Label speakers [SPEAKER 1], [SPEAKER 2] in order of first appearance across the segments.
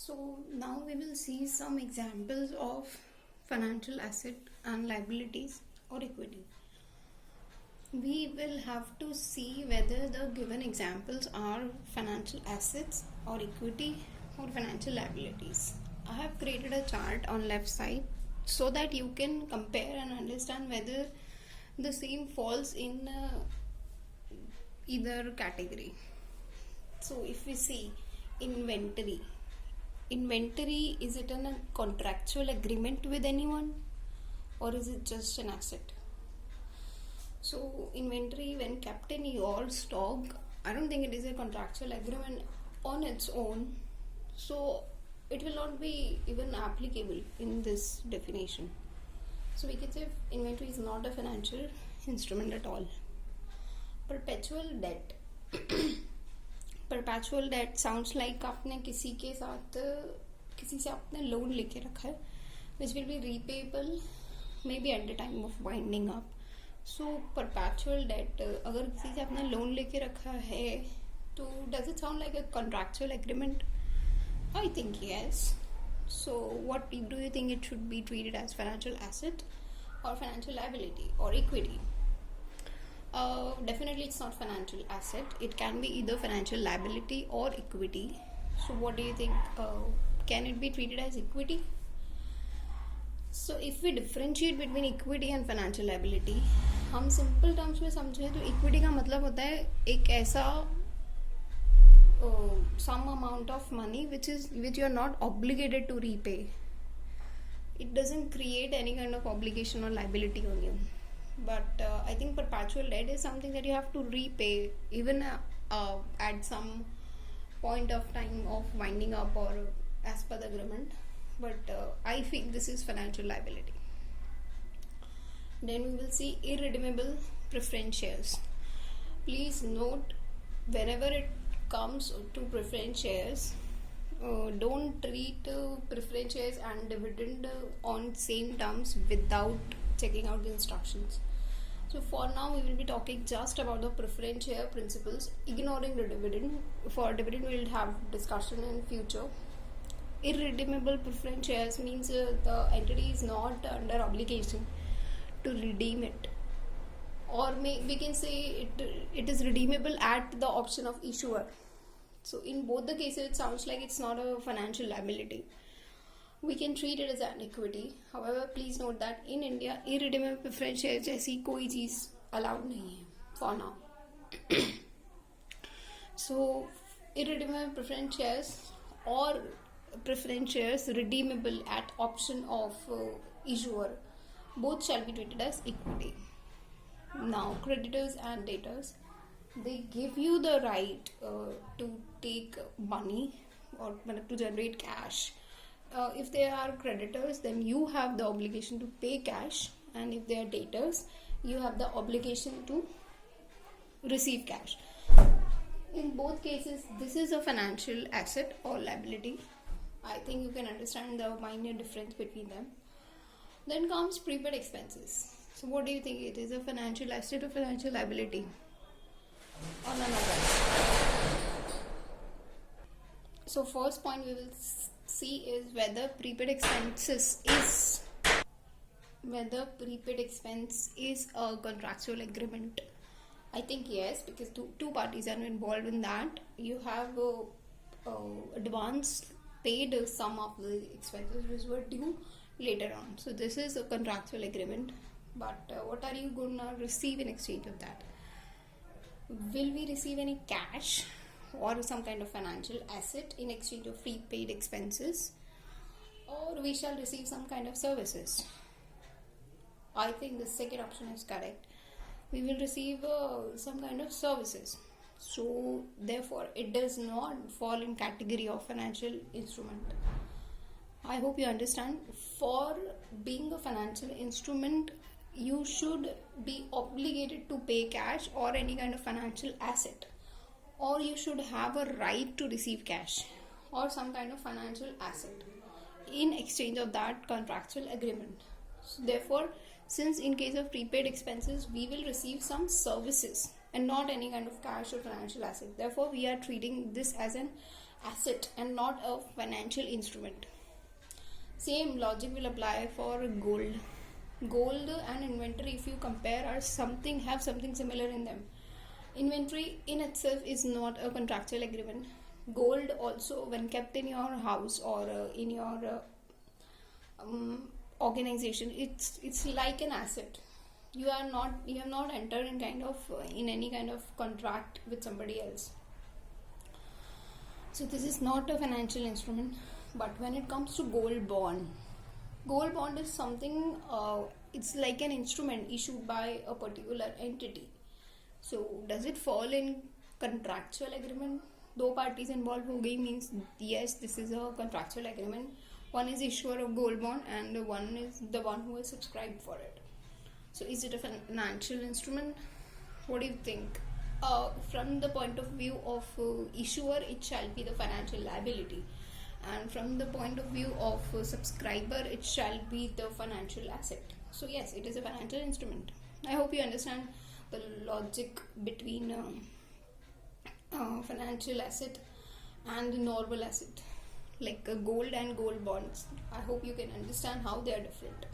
[SPEAKER 1] So now we will see some examples of financial asset and liabilities or equity. We will have to see whether the given examples are financial assets or equity or financial liabilities. I have created a chart on left side so that you can compare and understand whether the same falls in either category. So if we see inventory, is it a contractual agreement with anyone or is it just an asset? So inventory, when kept in your stock, I don't think it is a contractual agreement on its own, so it will not be even applicable in this definition. So we can say inventory is not a financial instrument at all. Perpetual debt. Perpetual debt sounds like आपने किसी से आपने loan लेके रखा है which will be repayable may be at the time of winding up. So perpetual debt अगर किसी से आपने लोन लेके रखा है तो does it sound like a contractual agreement? I think yes. So what do you think it should be treated as financial asset or financial liability or equity? Definitely it's not financial asset. It can be either financial liability or equity. So what do you think? Can it be treated as equity? So if we differentiate between equity and financial liability, हम simple terms में समझे तो equity का मतलब होता है एक ऐसा some amount of money which you are not obligated to repay. It doesn't create any kind of obligation or liability on you. But I think perpetual debt is something that you have to repay even at some point of time of winding up or as per the agreement. But I feel this is financial liability. Then we will see irredeemable preference shares. Please note, whenever it comes to preference shares, don't treat preference shares and dividend on same terms without checking out the instructions. So for now we will be talking just about the preference share principles, ignoring the dividend. For dividend we will have discussion in future. Irredeemable preference shares means the entity is not under obligation to redeem it, or we can say it is redeemable at the option of issuer. So in both the cases it sounds like it's not a financial liability. We can treat it as an equity. However, please note that in India irredeemable preference shares जैसी कोई चीज़ allowed नहीं है for now. So irredeemable preference shares or preference shares redeemable at option of issuer, both shall be treated as equity. Now creditors and debtors, they give you the right to take money or to generate cash. If they are creditors, then you have the obligation to pay cash, and if they are debtors, you have the obligation to receive cash. In both cases, this is a financial asset or liability. I think you can understand the minor difference between them. Then comes prepaid expenses. So what do you think? It is a financial asset or financial liability? Or none of that? So first point we will see is whether prepaid expense is a contractual agreement. I think yes, because two parties are involved in that. You have advance paid some of the expenses which were due later on. So this is a contractual agreement. But what are you going to receive in exchange of that? Will we receive any cash or some kind of financial asset in exchange of prepaid expenses, or we shall receive some kind of services? I think the second option is correct. We will receive some kind of services. So therefore it does not fall in category of financial instrument. I hope you understand. For being a financial instrument, you should be obligated to pay cash or any kind of financial asset, or you should have a right to receive cash or some kind of financial asset in exchange of that contractual agreement. So therefore, since in case of prepaid expenses we will receive some services and not any kind of cash or financial asset, therefore we are treating this as an asset and not a financial instrument. Same logic will apply for gold. Gold and inventory, if you compare, are something have something similar in them. Inventory in itself is not a contractual agreement. Gold also, when kept in your house or in your organization, it's like an asset. You have not entered in in any kind of contract with somebody else. So this is not a financial instrument. But when it comes to gold bond is something, it's like an instrument issued by a particular entity. So does it fall in contractual agreement? दो parties involved हो गई means yes, this is a contractual agreement. One is issuer of gold bond and one is the one who has subscribed for it. So is it a financial instrument? What do you think? From the point of view of issuer, it shall be the financial liability, and from the point of view of subscriber, it shall be the financial asset. So yes, it is a financial instrument. I hope you understand the logic between financial asset and normal asset, like gold and gold bonds. I hope you can understand how they are different.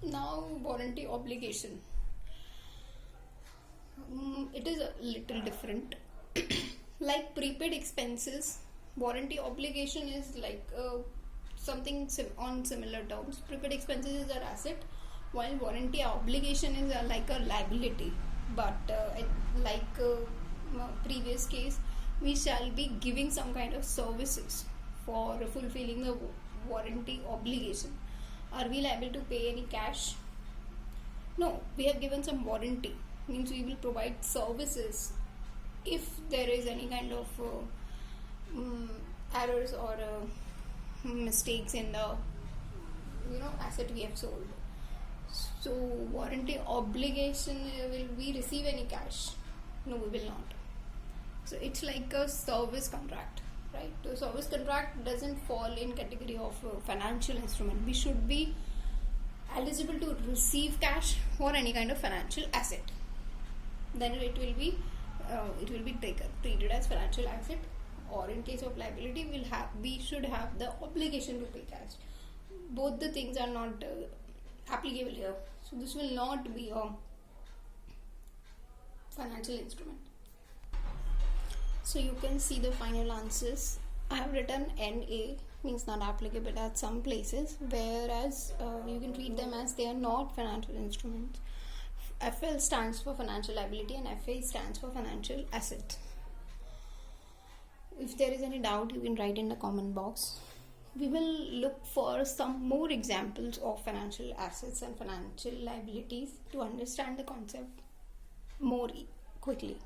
[SPEAKER 1] Now, warranty obligation. It is a little different. Like prepaid expenses, warranty obligation is like something on similar terms. Prepaid expenses is an asset, while warranty obligation is like a liability. But previous case, we shall be giving some kind of services for fulfilling the warranty obligation. Are we liable to pay any cash? No, we have given some warranty, means we will provide services if there is any kind of errors or mistakes in the asset we have sold. So warranty obligation, will we receive any cash? No, we will not. So it's like a service contract, right? The service contract doesn't fall in category of financial instrument. We should be eligible to receive cash or any kind of financial asset. Then it will be treated as financial asset, or in case of liability, we should have the obligation to pay cash. Both the things are not applicable here. So this will not be a financial instrument. So you can see the final answers. I have written NA, means not applicable at some places, whereas you can treat them as they are not financial instruments. FL stands for financial liability and FA stands for financial asset. If there is any doubt, you can write in the comment box. We will look for some more examples of financial assets and financial liabilities to understand the concept more quickly.